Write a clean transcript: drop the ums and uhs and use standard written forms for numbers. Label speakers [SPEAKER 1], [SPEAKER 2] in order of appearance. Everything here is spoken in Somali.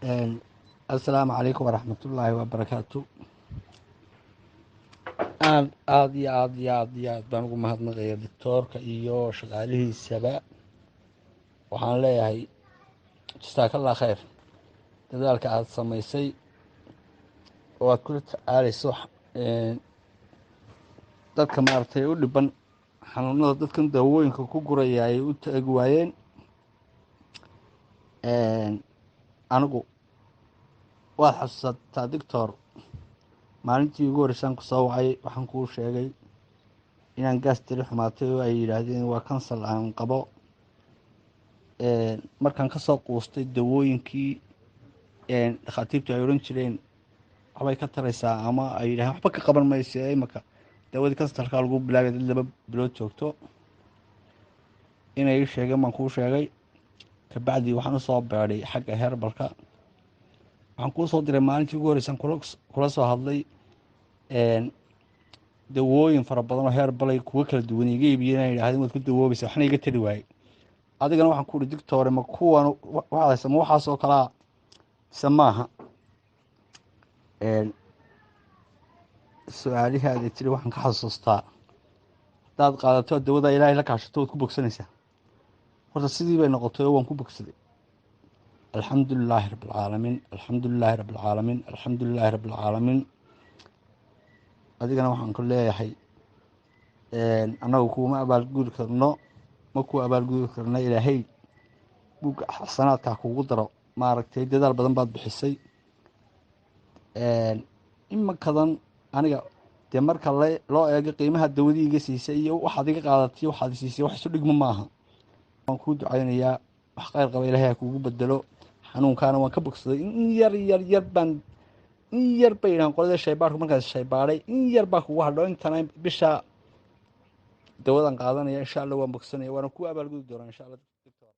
[SPEAKER 1] السلام عليكم ورحمة الله وبركاته. aad baan ugu mahadnaqaya doctoorka iyo shaqaalihiisaba. waxaan leeyahay jazakallah khayr dadaalka aad samaysay oo aad kula tacaalayso dadka maaragtay u dhiban xanuunada dadkan daawooyinka ku guraya ay u taagi waayeen. anigu waad xasuusataa doctor, maalintii ugu horreysaan ku soo wacay waxaan kuu sheegay inaan gaas tiri xumaatay oo ay yidhaahdeen waa kansal aan qabo. markaan ka soo quustay dawooyinkii dhakhaatiirtu ay odhan jireen waxbay ka taraysaa ama ay yidhahdeen waxba ka qaban mayso imaka dawadii kansalkaa lagu bilaabay dad 2 bilood joogto inay ii sheegeen baan kuu sheegay. kabacdii waxaan usoo beedhay xagga heerbalka. waxaan kuu soo diray maalintii ugu horreysaan kula soo hadlay dawooyin fara badan oo heerbalay kuwa kala duwan iga iibiyeen inay yidhahdeen waad ku dawoobaysa waxna iga tari waayey. adigana waxaan ku uhi doctore ma kuwan waxaadaysa ma waxaas oo kalaa mise maaha. su-aalihaada tiri waxaan ka xasuustaa haddaad qaadato dawada ilaahay la kaashato waad ku bogsanaysaa. horta sidii bay noqotay oo waan ku bogsaday. alxamdu lilaahi rabbilcaalamiin, alxamdu lilaahi rabbilcaalamiin, alxamdu lilaahi rabbilcaalamiin. adigana waxaan ku leeyahay annagu kuuma abaalgudi karno, ma kuu abaalgudi karno. ilaahay buugga xasanaadkaa kugu daro. maaragtay dadaal badan baad bixisay. imakadan aniga dee marka loo eego qiimaha dawadii iga siisay iyo waxaad iga qaadatay waxaad siisay wax isu dhigmo maaha. waan kuu ducaynayaa wax khayr qaba ilaahay ha kuugu bedelo. xanuunkaana waan ka bogsaday. in yar bay yidhahan qolada shaybaarku markaas shaybaaday in yar baa kugu hadho intana bisha dawadan qaadanaya insha allah waan bogsanaya waana ku abaalgudi doonaa insha allah.